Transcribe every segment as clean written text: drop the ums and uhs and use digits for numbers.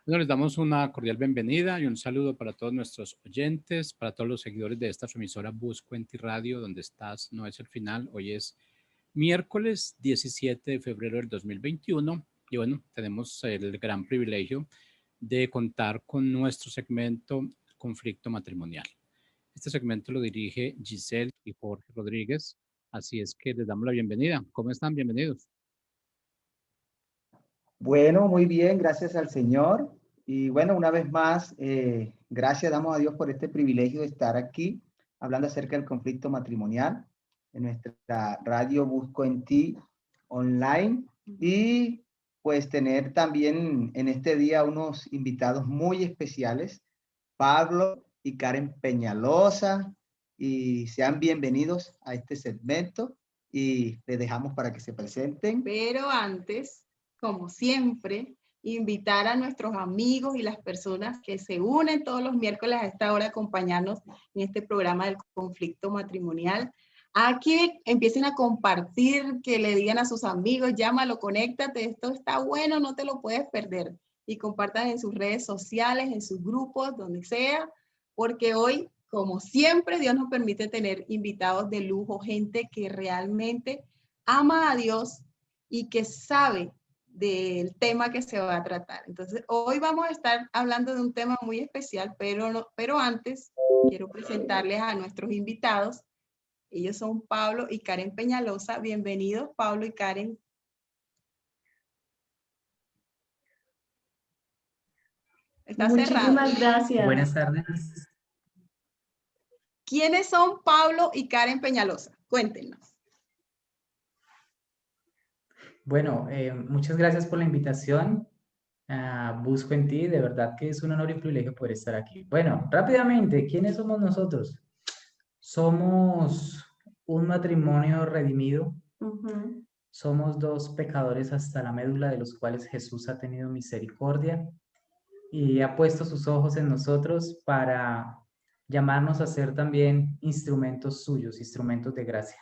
Bueno, les damos una cordial bienvenida y un saludo para todos nuestros oyentes, para todos los seguidores de esta emisora Buscuenti Radio, donde estás, no es el final. Hoy es miércoles 17 de febrero del 2021 y bueno, tenemos el gran privilegio de contar con nuestro segmento Conflicto Matrimonial. Este segmento lo dirige Giselle y Jorge Rodríguez, así es que les damos la bienvenida. ¿Cómo están? Bienvenidos. Bueno, muy bien, gracias al Señor. Y bueno, una vez más, gracias damos a Dios por este privilegio de estar aquí hablando acerca del conflicto matrimonial en nuestra radio Busco en Ti online y pues tener también en este día unos invitados muy especiales, Pablo y Karen Peñalosa, y sean bienvenidos a este segmento y les dejamos para que se presenten. Pero antes, como siempre, invitar a nuestros amigos y las personas que se unen todos los miércoles a esta hora a acompañarnos en este programa del conflicto matrimonial, a que empiecen a compartir, que le digan a sus amigos, llámalo, conéctate, esto está bueno, no te lo puedes perder. Y compartan en sus redes sociales, en sus grupos, donde sea, porque hoy, como siempre, Dios nos permite tener invitados de lujo, gente que realmente ama a Dios y que sabe del tema que se va a tratar. Entonces, hoy vamos a estar hablando de un tema muy especial, pero antes quiero presentarles a nuestros invitados. Ellos son Pablo y Karen Peñalosa. Bienvenidos, Pablo y Karen. Está cerrado. Muchísimas gracias. Buenas tardes. ¿Quiénes son Pablo y Karen Peñalosa? Cuéntenos. Bueno, muchas gracias por la invitación. Busco en Ti, de verdad que es un honor y un privilegio poder estar aquí. Bueno, rápidamente, ¿quiénes somos nosotros? Somos un matrimonio redimido. Somos dos pecadores hasta la médula, de los cuales Jesús ha tenido misericordia y ha puesto sus ojos en nosotros para llamarnos a ser también instrumentos suyos, instrumentos de gracia.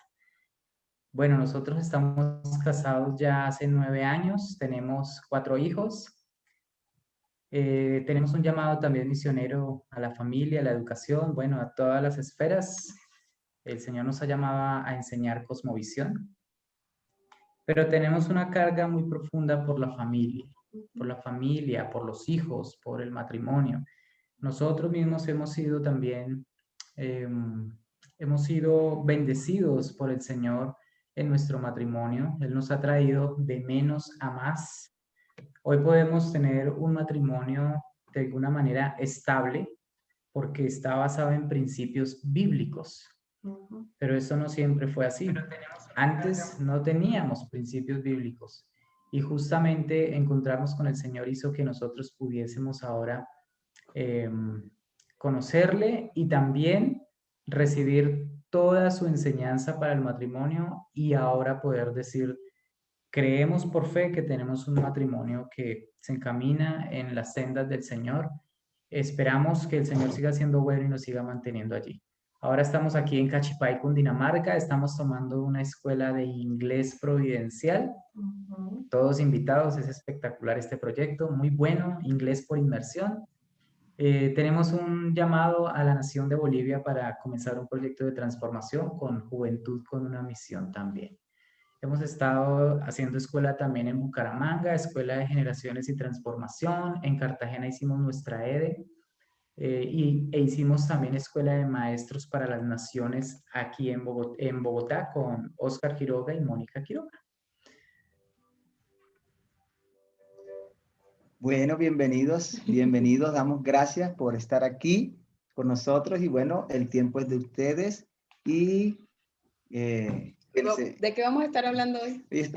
Bueno, nosotros estamos casados ya hace 9 años, tenemos 4 hijos, tenemos un llamado también misionero a la familia, a la educación, bueno, a todas las esferas. El Señor nos ha llamado a enseñar cosmovisión, pero tenemos una carga muy profunda por la familia, por los hijos, por el matrimonio. Nosotros mismos hemos sido también, hemos sido bendecidos por el Señor en nuestro matrimonio. Él nos ha traído de menos a más. Hoy podemos tener un matrimonio de alguna manera estable porque está basado en principios bíblicos. Pero eso no siempre fue así. Antes no teníamos principios bíblicos y justamente encontrarnos con el Señor hizo que nosotros pudiésemos ahora conocerle y también recibir toda su enseñanza para el matrimonio y ahora poder decir, creemos por fe que tenemos un matrimonio que se encamina en las sendas del Señor. Esperamos que el Señor siga siendo bueno y nos siga manteniendo allí. Ahora estamos aquí en Cachipay, Cundinamarca, estamos tomando una escuela de inglés providencial. Todos invitados, es espectacular este proyecto, muy bueno, inglés por inmersión. Tenemos un llamado a la nación de Bolivia para comenzar un proyecto de transformación con Juventud con una Misión también. Hemos estado haciendo escuela también en Bucaramanga, Escuela de Generaciones y Transformación. En Cartagena hicimos nuestra EDE e hicimos también Escuela de Maestros para las Naciones aquí en Bogotá con Oscar Quiroga y Mónica Quiroga. Bueno, bienvenidos, bienvenidos. Damos gracias por estar aquí con nosotros y bueno, el tiempo es de ustedes y ¿De qué vamos a estar hablando hoy? Hoy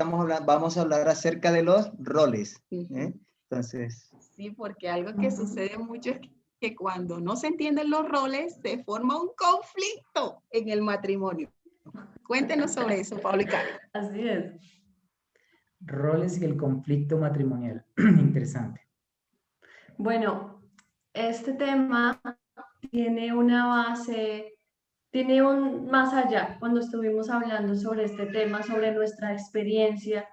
vamos a hablar acerca de los roles. Entonces. Sí, porque algo que sucede mucho es que cuando no se entienden los roles, se forma un conflicto en el matrimonio. Cuéntenos sobre eso, Pablo y Karen. Así es. Roles y el conflicto matrimonial. Interesante. Bueno, este tema tiene una base tiene un más allá. Cuando estuvimos hablando sobre este tema, sobre nuestra experiencia,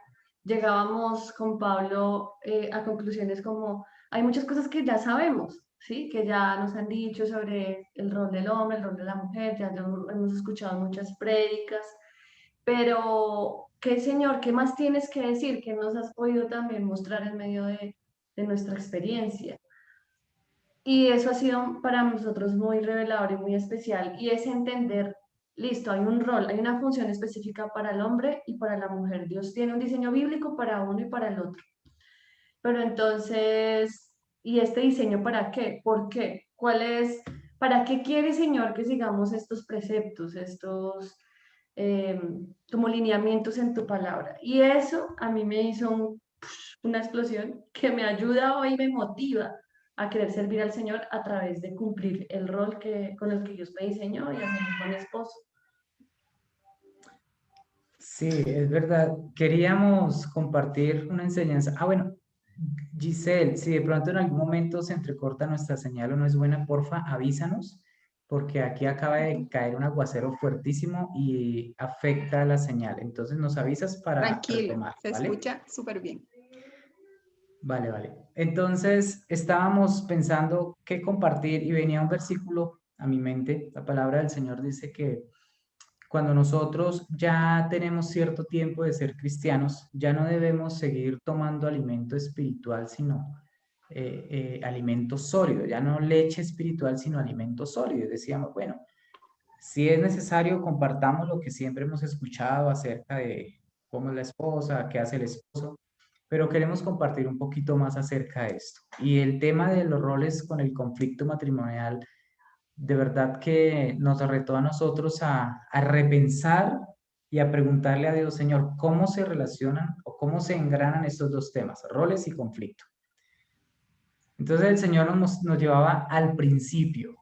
llegábamos con Pablo a conclusiones como, hay muchas cosas que ya sabemos, ¿sí? Que ya nos han dicho sobre el rol del hombre, el rol de la mujer, ya hemos escuchado muchas prédicas, pero ¿qué, Señor, qué más tienes que decir? ¿Qué nos has podido también mostrar en medio de nuestra experiencia? Y eso ha sido para nosotros muy revelador y muy especial, y es entender, listo, hay un rol, hay una función específica para el hombre y para la mujer. Dios tiene un diseño bíblico para uno y para el otro. Pero entonces, ¿y este diseño para qué? ¿Por qué? ¿Cuál es? ¿Para qué quiere, Señor, que sigamos estos preceptos, estos como lineamientos en tu palabra? Y eso a mí me hizo una explosión que me ayuda hoy, me motiva a querer servir al Señor a través de cumplir el rol con el que Dios me diseñó y hacer un buen esposo. Sí, es verdad. Queríamos compartir una enseñanza. Ah, bueno, Giselle, si de pronto en algún momento se entrecorta nuestra señal o no es buena, porfa, avísanos, porque aquí acaba de caer un aguacero fuertísimo y afecta la señal. Entonces nos avisas para Tranquilo, retomar, se ¿vale? escucha súper bien. Vale, vale. Entonces estábamos pensando qué compartir y venía un versículo a mi mente. La palabra del Señor dice que cuando nosotros ya tenemos cierto tiempo de ser cristianos, ya no debemos seguir tomando alimento espiritual, sino alimento sólido, ya no leche espiritual, sino alimento sólido. Y decíamos, bueno, si es necesario, compartamos lo que siempre hemos escuchado acerca de cómo es la esposa, qué hace el esposo, pero queremos compartir un poquito más acerca de esto. Y el tema de los roles con el conflicto matrimonial, de verdad que nos retó a nosotros a repensar y a preguntarle a Dios, Señor, ¿cómo se relacionan o cómo se engranan estos dos temas, roles y conflicto? Entonces el Señor nos llevaba al principio,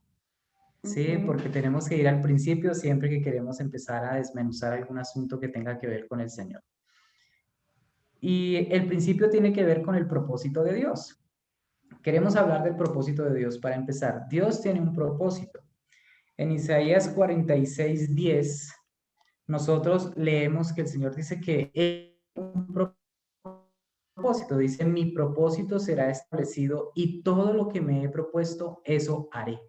¿sí? Porque tenemos que ir al principio siempre que queremos empezar a desmenuzar algún asunto que tenga que ver con el Señor. Y el principio tiene que ver con el propósito de Dios. Queremos hablar del propósito de Dios para empezar. Dios tiene un propósito. En Isaías 46:10, nosotros leemos que el Señor dice que un propósito, dice, mi propósito será establecido y todo lo que me he propuesto, eso haré.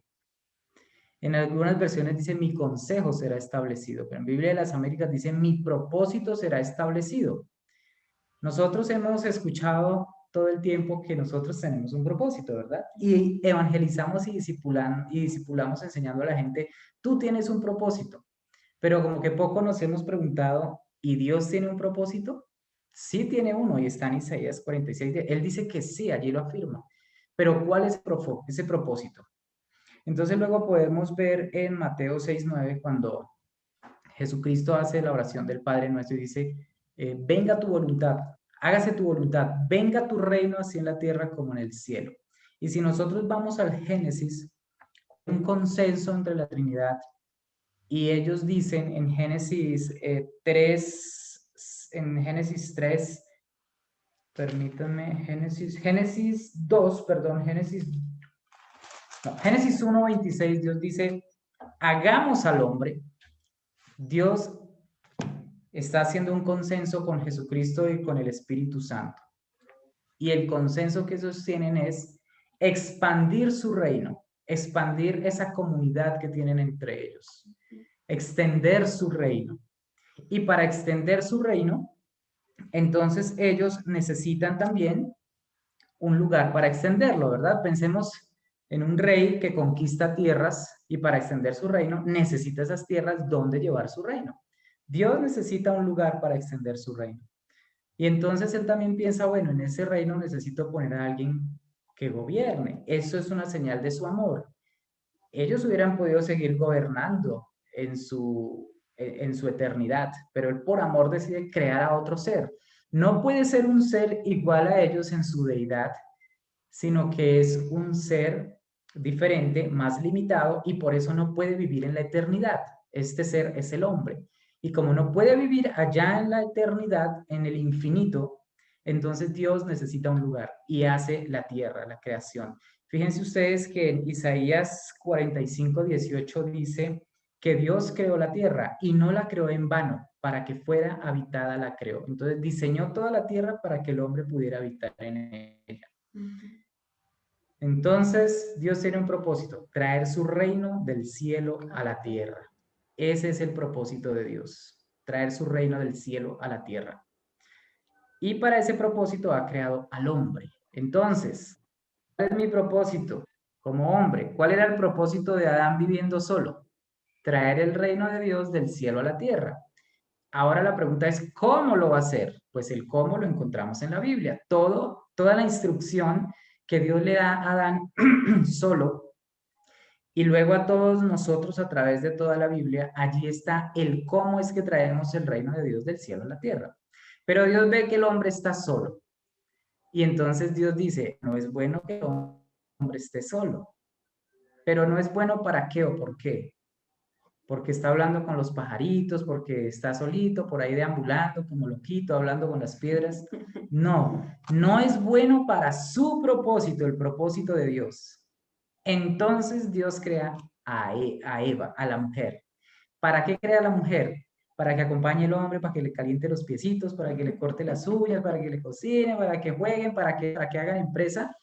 En algunas versiones dice, mi consejo será establecido, pero en Biblia de las Américas dice, mi propósito será establecido. Nosotros hemos escuchado todo el tiempo que nosotros tenemos un propósito, ¿verdad? Y evangelizamos y discipulamos enseñando a la gente, tú tienes un propósito, pero como que poco nos hemos preguntado, ¿y Dios tiene un propósito? Sí tiene uno, y está en Isaías 46, él dice que sí, allí lo afirma, pero ¿cuál es ese propósito? Entonces luego podemos ver en Mateo 6:9 cuando Jesucristo hace la oración del Padre Nuestro y dice, venga tu voluntad, hágase tu voluntad, venga tu reino así en la tierra como en el cielo. Y si nosotros vamos al Génesis, un consenso entre la Trinidad, y ellos dicen en Génesis 3, permítanme, Génesis 1:26, Dios dice, hagamos al hombre. Dios está haciendo un consenso con Jesucristo y con el Espíritu Santo. Y el consenso que sostienen es expandir su reino, expandir esa comunidad que tienen entre ellos, extender su reino. Y para extender su reino, entonces ellos necesitan también un lugar para extenderlo, ¿verdad? Pensemos en un rey que conquista tierras y para extender su reino necesita esas tierras donde llevar su reino. Dios necesita un lugar para extender su reino. Y entonces él también piensa, bueno, en ese reino necesito poner a alguien que gobierne. Eso es una señal de su amor. Ellos hubieran podido seguir gobernando en su eternidad, pero él por amor decide crear a otro ser. No puede ser un ser igual a ellos en su deidad, sino que es un ser diferente, más limitado, y por eso no puede vivir en la eternidad. Este ser es el hombre. Y como no puede vivir allá en la eternidad, en el infinito, entonces Dios necesita un lugar y hace la tierra, la creación. Fíjense ustedes que en Isaías 45:18 dice que Dios creó la tierra y no la creó en vano, para que fuera habitada la creó. Entonces diseñó toda la tierra para que el hombre pudiera habitar en ella. Entonces Dios tiene un propósito, traer su reino del cielo a la tierra. Ese es el propósito de Dios, traer su reino del cielo a la tierra. Y para ese propósito ha creado al hombre. Entonces, ¿cuál es mi propósito como hombre? ¿Cuál era el propósito de Adán viviendo solo? Traer el reino de Dios del cielo a la tierra. Ahora la pregunta es, ¿cómo lo va a hacer? Pues el cómo lo encontramos en la Biblia. Toda la instrucción que Dios le da a Adán solo y luego a todos nosotros a través de toda la Biblia, allí está el cómo es que traemos el reino de Dios del cielo a la tierra. Pero Dios ve que el hombre está solo. Y entonces Dios dice, no es bueno que el hombre esté solo. Pero no es bueno ¿para qué o por qué? Porque está hablando con los pajaritos, porque está solito, por ahí deambulando como loquito, hablando con las piedras. No, no es bueno para su propósito, el propósito de Dios. Entonces Dios crea a Eva, a la mujer. ¿Para qué crea a la mujer? Para que acompañe al hombre, para que le caliente los piecitos, para que le corte las uñas, para que le cocine, para que jueguen, para que hagan empresa.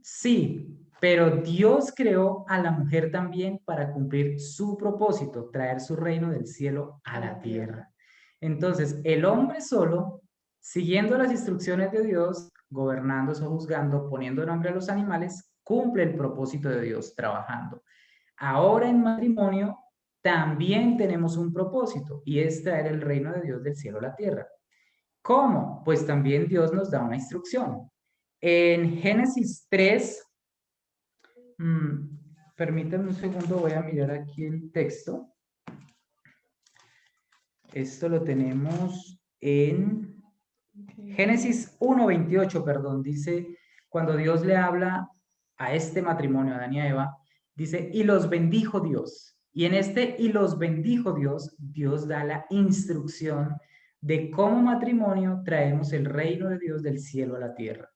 Sí, pero Dios creó a la mujer también para cumplir su propósito, traer su reino del cielo a la tierra. Entonces, el hombre solo, siguiendo las instrucciones de Dios, gobernando, sojuzgando, poniendo nombre a los animales, cumple el propósito de Dios trabajando. Ahora en matrimonio también tenemos un propósito y es traer el reino de Dios del cielo a la tierra. ¿Cómo? Pues también Dios nos da una instrucción. En Génesis 3, permítanme un segundo, voy a mirar aquí el texto. Esto lo tenemos en Génesis 1:28, perdón, dice, cuando Dios le habla a este matrimonio, a Adán y a Eva, dice, y los bendijo Dios. Y en este y los bendijo Dios, Dios da la instrucción de cómo matrimonio traemos el reino de Dios del cielo a la tierra.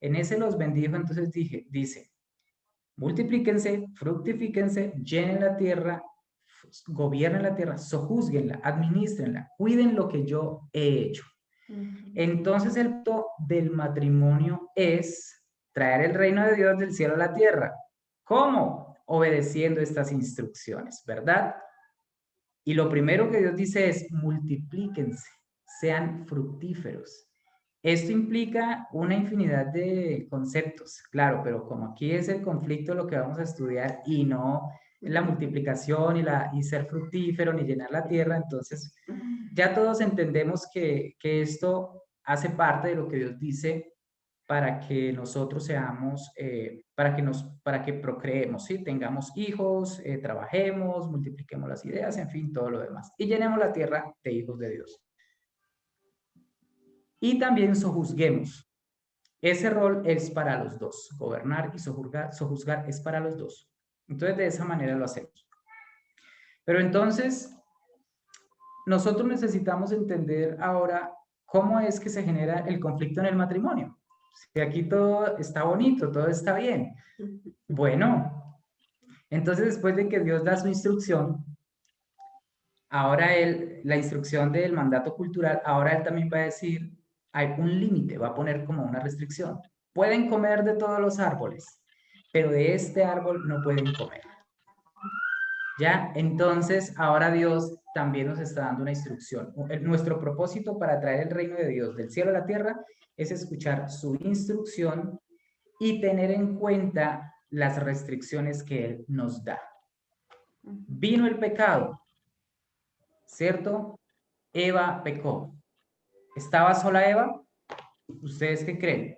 En ese los bendijo, entonces dice, multiplíquense, fructifíquense, llenen la tierra, gobiernen la tierra, sojúzguenla, administrenla, cuiden lo que yo he hecho. Entonces el punto del matrimonio es traer el reino de Dios del cielo a la tierra. ¿Cómo? Obedeciendo estas instrucciones, ¿verdad? Y lo primero que Dios dice es multiplíquense, sean fructíferos. Esto implica una infinidad de conceptos, claro, pero como aquí es el conflicto lo que vamos a estudiar y no la multiplicación y ser fructífero ni llenar la tierra, entonces ya todos entendemos que esto hace parte de lo que Dios dice para que nosotros seamos, para que procreemos, ¿sí? Tengamos hijos, trabajemos, multipliquemos las ideas, en fin, todo lo demás. Y llenemos la tierra de hijos de Dios. Y también sojuzguemos. Ese rol es para los dos. Gobernar y sojuzgar es para los dos. Entonces, de esa manera lo hacemos. Pero entonces, nosotros necesitamos entender ahora cómo es que se genera el conflicto en el matrimonio. Si aquí todo está bonito, todo está bien. Bueno, entonces después de que Dios da su instrucción, ahora la instrucción del mandato cultural, ahora él también va a decir, hay un límite, va a poner como una restricción. Pueden comer de todos los árboles, pero de este árbol no pueden comer. ¿Ya? Entonces, ahora Dios también nos está dando una instrucción. Nuestro propósito para traer el reino de Dios del cielo a la tierra es escuchar su instrucción y tener en cuenta las restricciones que Él nos da. Vino el pecado, ¿cierto? Eva pecó. ¿Estaba sola Eva? ¿Ustedes qué creen?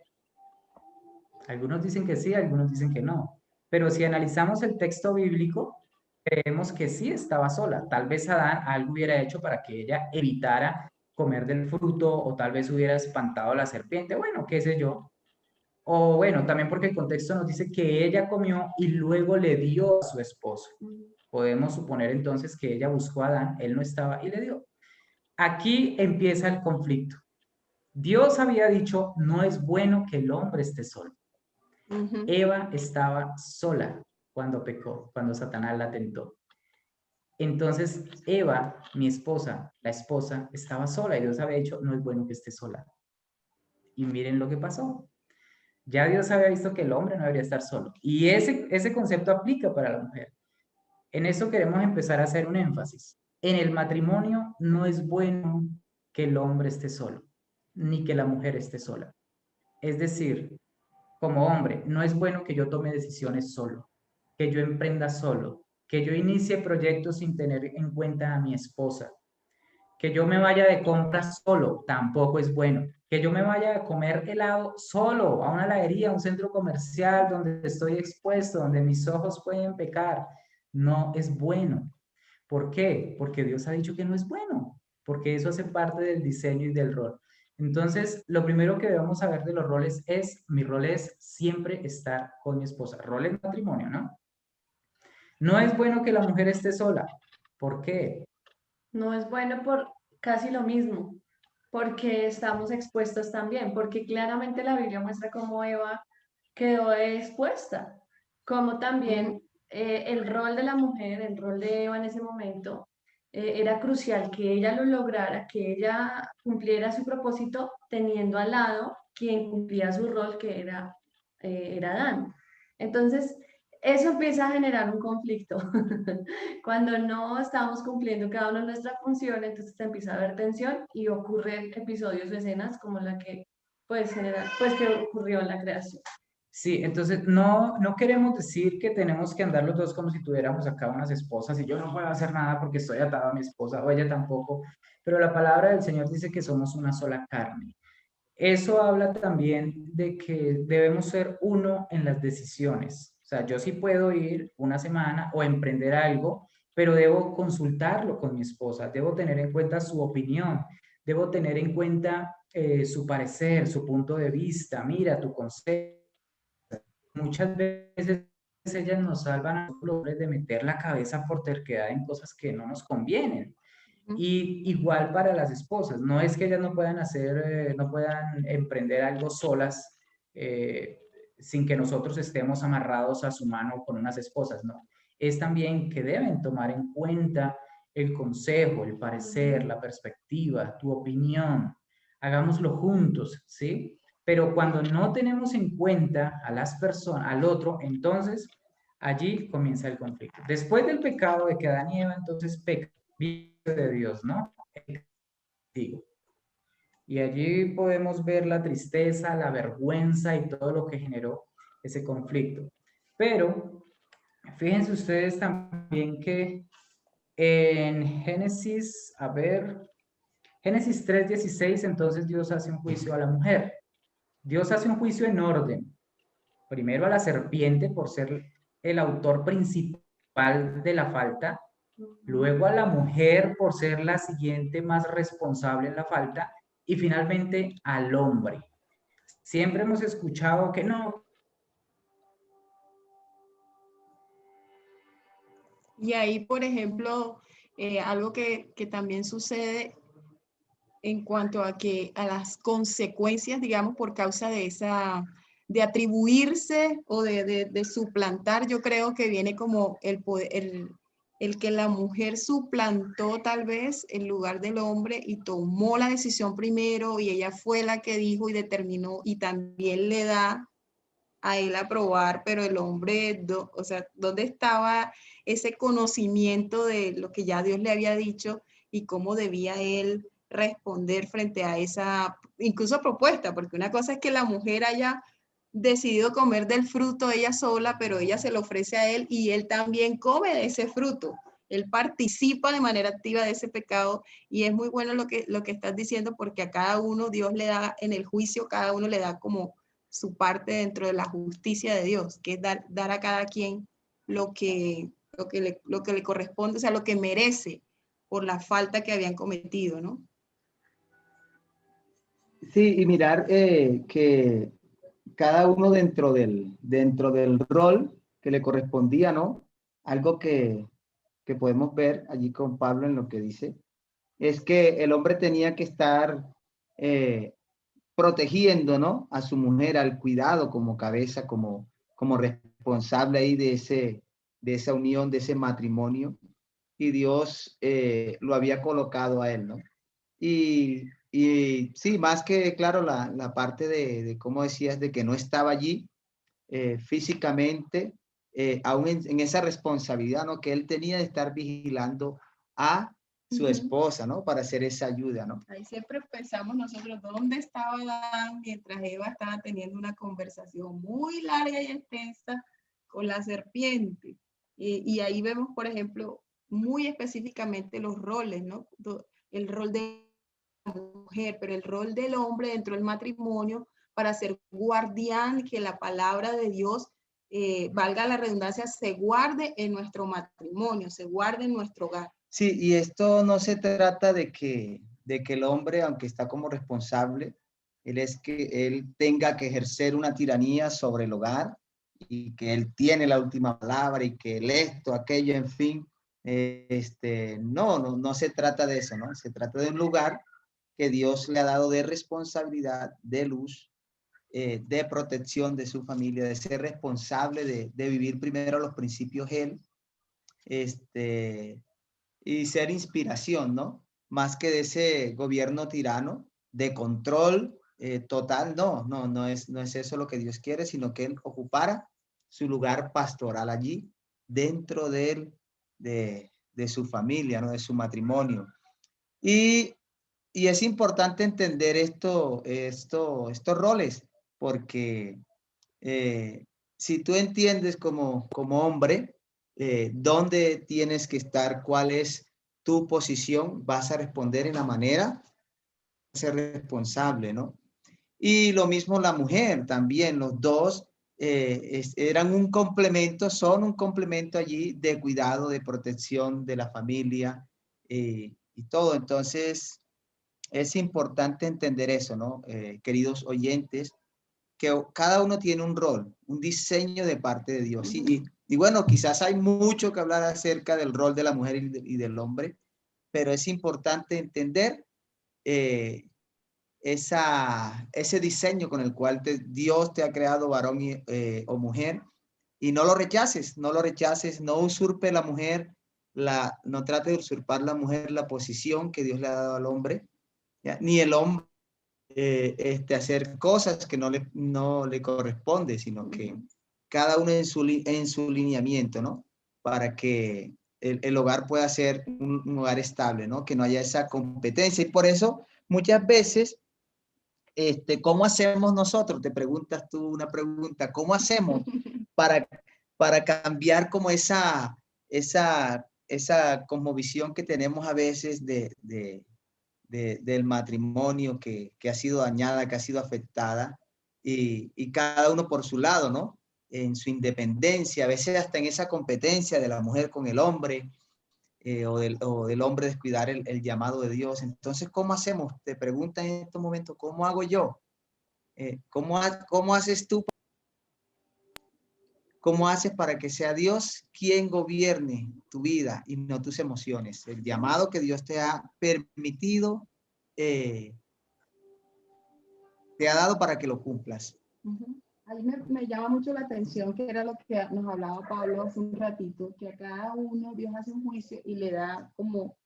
Algunos dicen que sí, algunos dicen que no. Pero si analizamos el texto bíblico, creemos que sí estaba sola. Tal vez Adán algo hubiera hecho para que ella evitara comer del fruto o tal vez hubiera espantado a la serpiente. Bueno, qué sé yo. O bueno, también porque el contexto nos dice que ella comió y luego le dio a su esposo. Podemos suponer entonces que ella buscó a Adán, él no estaba y le dio. Aquí empieza el conflicto. Dios había dicho, no es bueno que el hombre esté solo. Eva estaba sola cuando pecó, cuando Satanás la tentó. Entonces Eva, mi esposa, la esposa, estaba sola y Dios había dicho, no es bueno que esté sola. Y miren lo que pasó. Ya Dios había visto que el hombre no debería estar solo. Y ese concepto aplica para la mujer. En eso queremos empezar a hacer un énfasis. En el matrimonio no es bueno que el hombre esté solo, ni que la mujer esté sola. Es decir, como hombre, no es bueno que yo tome decisiones solo, que yo emprenda solo, que yo inicie proyectos sin tener en cuenta a mi esposa, que yo me vaya de compras solo, tampoco es bueno. Que yo me vaya a comer helado solo, a una heladería, a un centro comercial donde estoy expuesto, donde mis ojos pueden pecar, no es bueno. ¿Por qué? Porque Dios ha dicho que no es bueno, porque eso hace parte del diseño y del rol. Entonces, lo primero que debemos saber de los roles es, mi rol es siempre estar con mi esposa. Rol en matrimonio, ¿no? No es bueno que la mujer esté sola. ¿Por qué? No es bueno por casi lo mismo, porque estamos expuestos también, porque claramente la Biblia muestra cómo Eva quedó expuesta, como también el rol de la mujer, el rol de Eva en ese momento, era crucial que ella lo lograra, que ella cumpliera su propósito teniendo al lado quien cumplía su rol, que era Adán. Entonces, eso empieza a generar un conflicto. Cuando no estamos cumpliendo cada uno nuestra función, entonces se empieza a haber tensión y ocurren episodios o escenas como la que puedes generar, pues que ocurrió en la creación. Sí, entonces no queremos decir que tenemos que andar los dos como si tuviéramos acá unas esposas y yo no puedo hacer nada porque estoy atado a mi esposa o ella tampoco, pero la palabra del Señor dice que somos una sola carne. Eso habla también de que debemos ser uno en las decisiones. O sea, yo sí puedo ir una semana o emprender algo, pero debo consultarlo con mi esposa, debo tener en cuenta su opinión, debo tener en cuenta su parecer, su punto de vista. Mira, tu consejo. Muchas veces ellas nos salvan a nosotros de meter la cabeza por terquedad en cosas que no nos convienen. Y igual para las esposas, no es que ellas no puedan hacer, no puedan emprender algo solas sin que nosotros estemos amarrados a su mano con unas esposas, no. Es también que deben tomar en cuenta el consejo, el parecer, la perspectiva, tu opinión. Hagámoslo juntos, ¿sí? Pero cuando no tenemos en cuenta a las personas, al otro, entonces allí comienza el conflicto. Después del pecado de que Adán y Eva, entonces pecan de Dios, ¿no? Digo. Y allí podemos ver la tristeza, la vergüenza y todo lo que generó ese conflicto. Pero fíjense ustedes también que en Génesis, a ver, Génesis 3:16, entonces Dios hace un juicio a la mujer. Dios hace un juicio en orden. Primero a la serpiente por ser el autor principal de la falta, luego a la mujer por ser la siguiente más responsable en la falta y finalmente al hombre. Siempre hemos escuchado que no. Y ahí, por ejemplo, algo que también sucede en cuanto a que a las consecuencias, digamos, por causa de esa, de atribuirse o de suplantar, yo creo que viene como el poder, el que la mujer suplantó tal vez el lugar del hombre y tomó la decisión primero y ella fue la que dijo y determinó y también le da a él aprobar, pero el hombre, o sea, ¿dónde estaba ese conocimiento de lo que ya Dios le había dicho y cómo debía él responder frente a esa, incluso propuesta? Porque una cosa es que la mujer haya decidido comer del fruto ella sola, pero ella se lo ofrece a él y él también come de ese fruto. Él participa de manera activa de ese pecado y es muy bueno lo que estás diciendo porque a cada uno Dios le da en el juicio, cada uno le da como su parte dentro de la justicia de Dios, que es dar a cada quien lo que le corresponde, o sea, lo que merece por la falta que habían cometido, ¿no? Sí, y mirar que cada uno dentro del rol que le correspondía, ¿no? Algo que podemos ver allí con Pablo en lo que dice, es que el hombre tenía que estar protegiendo, ¿no? A su mujer, al cuidado como cabeza, como responsable ahí de esa unión, de ese matrimonio. y Dios lo había colocado a él, ¿no? Y sí, más que claro, la parte de cómo decías, de que no estaba allí físicamente, aún en esa responsabilidad, ¿no? Que él tenía de estar vigilando a su esposa, ¿no? Para hacer esa ayuda, ¿no? Ahí siempre pensamos nosotros, ¿dónde estaba Adán mientras Eva estaba teniendo una conversación muy larga y extensa con la serpiente? Y ahí vemos, por ejemplo, muy específicamente los roles, ¿no? El rol de la mujer, pero el rol del hombre dentro del matrimonio para ser guardián, que la palabra de Dios, valga la redundancia, se guarde en nuestro matrimonio, se guarde en nuestro hogar. Sí, y esto no se trata de que el hombre, aunque está como responsable, él tenga que ejercer una tiranía sobre el hogar y que él tiene la última palabra y que él esto, aquello, en fin. No se trata de eso, ¿no? Se trata de un lugar que Dios le ha dado de responsabilidad, de luz, de protección de su familia, de ser responsable de vivir primero los principios él, y ser inspiración, ¿no? Más que de ese gobierno tirano, de control total, no es eso lo que Dios quiere, sino que él ocupara su lugar pastoral allí, dentro de su familia, ¿no? De su matrimonio. Y es importante entender estos roles, porque si tú entiendes como hombre, dónde tienes que estar, cuál es tu posición, vas a responder en la manera de ser responsable, ¿no? Y lo mismo la mujer, también los dos eran un complemento, son un complemento allí de cuidado, de protección de la familia y todo. Entonces, es importante entender eso, ¿no? Queridos oyentes, que cada uno tiene un rol, un diseño de parte de Dios. Y bueno, quizás hay mucho que hablar acerca del rol de la mujer y del hombre, pero es importante entender ese diseño con el cual Dios te ha creado varón o mujer, y no lo rechaces, no usurpe la mujer, no trate de usurpar la mujer la posición que Dios le ha dado al hombre, ¿ya? Ni el hombre hacer cosas que no le corresponde, sino que cada uno en su lineamiento, ¿no? Para que el hogar pueda ser un hogar estable, ¿no? Que no haya esa competencia. Y por eso muchas veces, ¿cómo hacemos nosotros? Te preguntas tú una pregunta, ¿cómo hacemos para cambiar como esa cosmovisión que tenemos a veces del matrimonio que ha sido dañada, que ha sido afectada, y cada uno por su lado, ¿no? En su independencia, a veces hasta en esa competencia de la mujer con el hombre, o del hombre descuidar el llamado de Dios. Entonces, ¿cómo hacemos? Te preguntan en estos momentos, ¿cómo hago yo? ¿Cómo haces tú? ¿Cómo haces para que sea Dios quien gobierne tu vida y no tus emociones? El llamado que Dios te ha permitido, te ha dado para que lo cumplas. Ahí me llama mucho la atención, que era lo que nos hablaba Pablo hace un ratito, que a cada uno Dios hace un juicio y le da como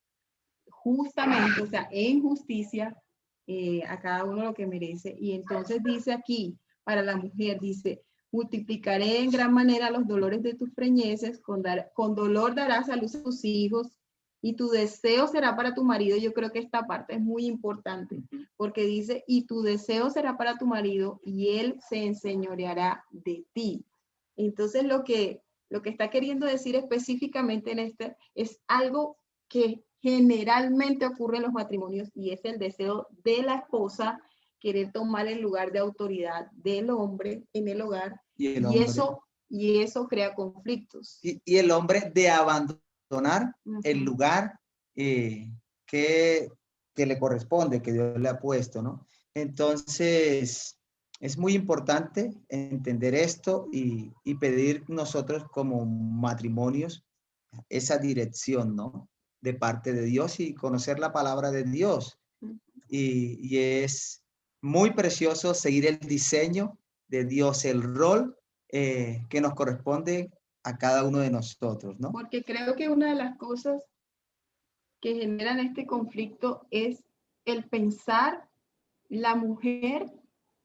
justamente, o sea, en justicia, a cada uno lo que merece. Y entonces dice aquí, para la mujer, dice, multiplicaré en gran manera los dolores de tus preñeces, con dolor darás a luz a tus hijos, y tu deseo será para tu marido. Yo creo que esta parte es muy importante, porque dice, y tu deseo será para tu marido, y él se enseñoreará de ti. Entonces lo que está queriendo decir específicamente en este es algo que generalmente ocurre en los matrimonios, y es el deseo de la esposa querer tomar el lugar de autoridad del hombre en el hogar, y eso crea conflictos. Y el hombre de abandonar el lugar que le corresponde, que Dios le ha puesto, ¿no? Entonces, es muy importante entender esto y pedir nosotros como matrimonios esa dirección, ¿no? De parte de Dios, y conocer la palabra de Dios. Y es muy precioso seguir el diseño de Dios, el rol que nos corresponde a cada uno de nosotros, ¿no? Porque creo que una de las cosas que generan este conflicto es el pensar la mujer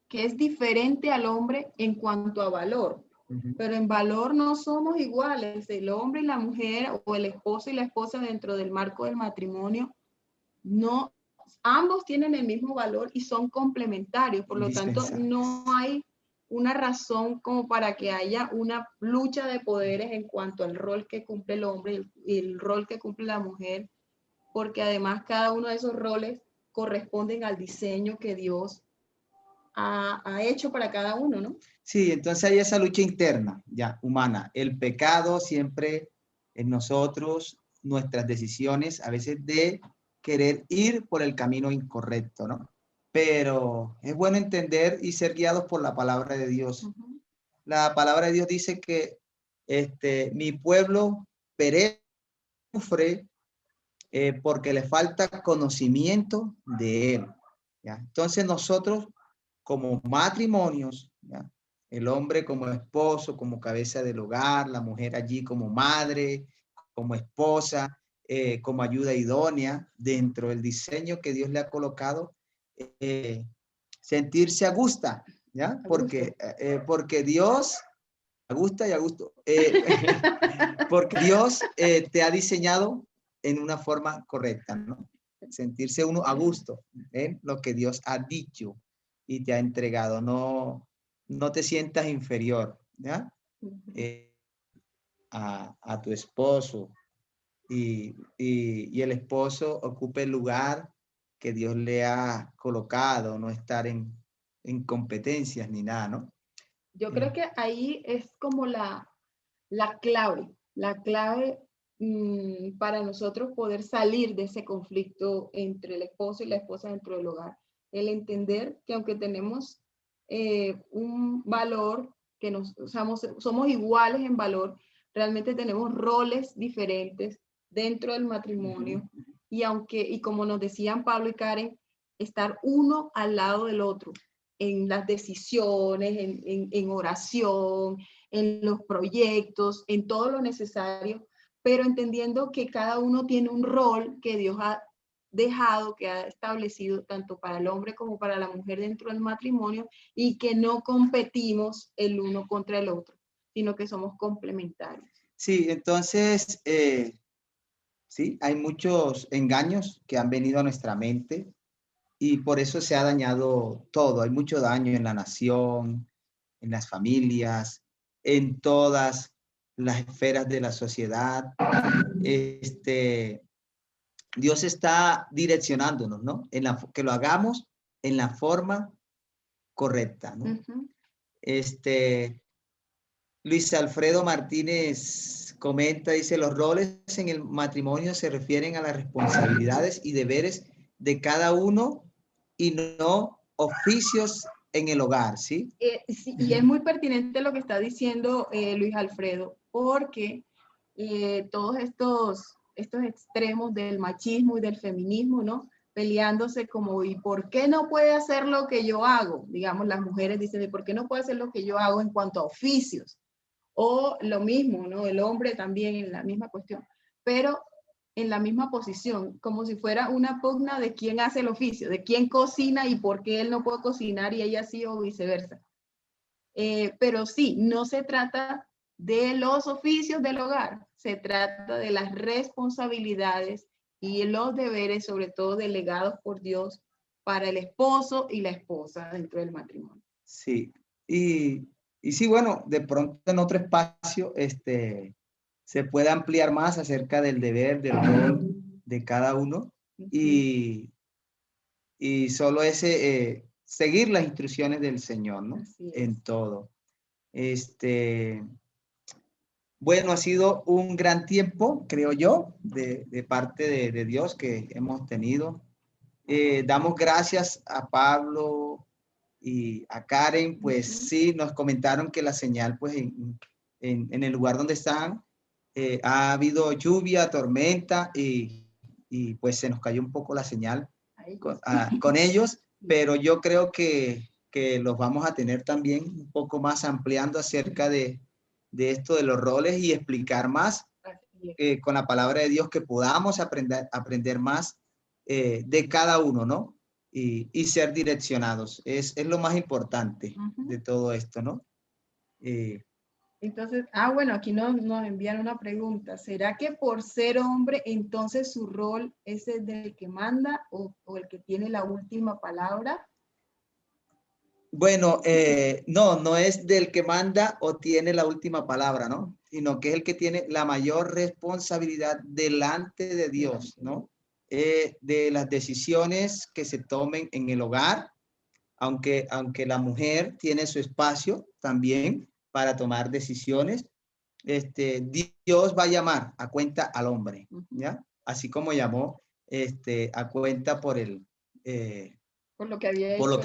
que es diferente al hombre en cuanto a valor. Pero en valor no somos iguales. El hombre y la mujer, o el esposo y la esposa dentro del marco del matrimonio, no, ambos tienen el mismo valor y son complementarios. Por lo tanto, no hay una razón como para que haya una lucha de poderes en cuanto al rol que cumple el hombre y el rol que cumple la mujer, porque además cada uno de esos roles corresponden al diseño que Dios ha hecho para cada uno, ¿no? Sí, entonces hay esa lucha interna, ya, humana. El pecado siempre en nosotros, nuestras decisiones, a veces de querer ir por el camino incorrecto, ¿no? Pero es bueno entender y ser guiados por la palabra de Dios. La palabra de Dios dice que mi pueblo perece, sufre porque le falta conocimiento de él, ¿ya? Entonces nosotros como matrimonios, ¿ya? El hombre como esposo, como cabeza del hogar, la mujer allí como madre, como esposa, como ayuda idónea dentro del diseño que Dios le ha colocado, sentirse a gusto, ¿ya? Porque Dios, a gusto y a gusto, porque Dios te ha diseñado en una forma correcta, ¿no? Sentirse uno a gusto en lo que Dios ha dicho y te ha entregado. No te sientas inferior, ¿ya? A tu esposo y el esposo ocupe el lugar que Dios le ha colocado, no estar en competencias ni nada, ¿no? Yo creo que ahí es como la clave para nosotros poder salir de ese conflicto entre el esposo y la esposa dentro del hogar. El entender que aunque tenemos un valor, que somos iguales en valor, realmente tenemos roles diferentes dentro del matrimonio. Y como nos decían Pablo y Karen, estar uno al lado del otro en las decisiones, en oración, en los proyectos, en todo lo necesario, pero entendiendo que cada uno tiene un rol que Dios ha dejado, que ha establecido tanto para el hombre como para la mujer dentro del matrimonio, y que no competimos el uno contra el otro, sino que somos complementarios. Sí, entonces, sí, hay muchos engaños que han venido a nuestra mente y por eso se ha dañado todo. Hay mucho daño en la nación, en las familias, en todas las esferas de la sociedad. Dios está direccionándonos, ¿no? Que lo hagamos en la forma correcta, ¿no? Luis Alfredo Martínez comenta, dice, los roles en el matrimonio se refieren a las responsabilidades y deberes de cada uno y no oficios en el hogar, ¿sí? Sí, y es muy pertinente lo que está diciendo Luis Alfredo, porque todos estos extremos del machismo y del feminismo, ¿no? Peleándose como, ¿y por qué no puede hacer lo que yo hago? Digamos, las mujeres dicen, ¿y por qué no puede hacer lo que yo hago en cuanto a oficios? O lo mismo, ¿no? El hombre también en la misma cuestión, pero en la misma posición, como si fuera una pugna de quién hace el oficio, de quién cocina y por qué él no puede cocinar y ella sí, o viceversa. Pero sí, no se trata de los oficios del hogar, se trata de las responsabilidades y los deberes, sobre todo delegados por Dios, para el esposo y la esposa dentro del matrimonio. Sí, y sí, bueno, de pronto en otro espacio se puede ampliar más acerca del deber, del rol de cada uno y solo ese seguir las instrucciones del Señor, ¿no? En todo. Bueno, ha sido un gran tiempo, creo yo, de parte de Dios que hemos tenido. Damos gracias a Pablo y a Karen, pues sí, nos comentaron que la señal, pues en el lugar donde están, ha habido lluvia, tormenta y pues se nos cayó un poco la señal con ellos, pero yo creo que los vamos a tener también un poco más ampliando acerca de esto de los roles y explicar más con la palabra de Dios, que podamos aprender más de cada uno, ¿no? Y ser direccionados. Es lo más importante de todo esto, ¿no? Entonces, bueno, aquí nos envían una pregunta. ¿Será que por ser hombre, entonces su rol es el del que manda o el que tiene la última palabra? Bueno, no es del que manda o tiene la última palabra, ¿no? Sino que es el que tiene la mayor responsabilidad delante de Dios, ¿no? De las decisiones que se tomen en el hogar, aunque la mujer tiene su espacio también para tomar decisiones, Dios va a llamar a cuenta al hombre, ¿ya? Así como llamó a cuenta por lo que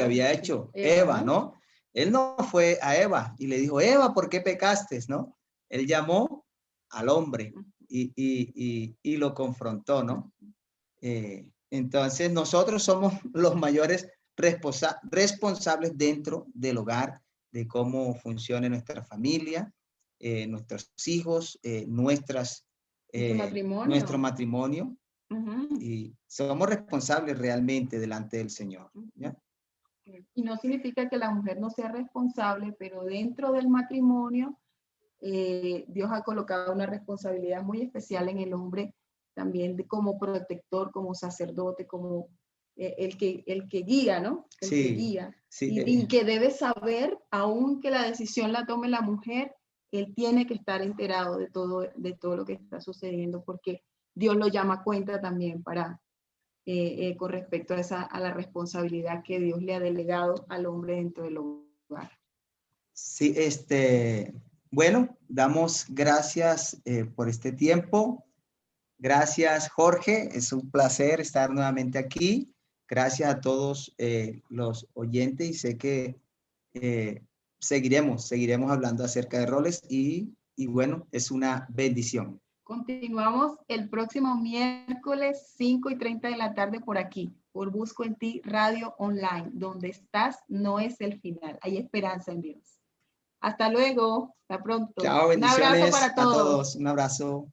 había hecho Eva, ¿no? Él no fue a Eva y le dijo, Eva, ¿por qué pecaste? ¿No? Él llamó al hombre y lo confrontó, ¿no? Entonces nosotros somos los mayores responsables dentro del hogar, de cómo funcione nuestra familia, nuestros hijos, nuestro matrimonio. Y somos responsables realmente delante del Señor, ¿ya? Y no significa que la mujer no sea responsable, pero dentro del matrimonio, Dios ha colocado una responsabilidad muy especial en el hombre, también como protector, como sacerdote, como el que guía, ¿no? El que guía. Sí, y que debe saber, aunque la decisión la tome la mujer, él tiene que estar enterado de todo lo que está sucediendo, porque Dios lo llama a cuenta también con respecto a la responsabilidad que Dios le ha delegado al hombre dentro del hogar. Sí, bueno, damos gracias por este tiempo. Gracias, Jorge. Es un placer estar nuevamente aquí. Gracias a todos los oyentes y sé que seguiremos hablando acerca de roles y bueno, es una bendición. Continuamos el próximo miércoles 5:30 de la tarde por aquí, por Busco en Ti Radio Online. Donde estás no es el final. Hay esperanza en Dios. Hasta luego. Hasta pronto. Chao, bendiciones Un abrazo para todos. Un abrazo.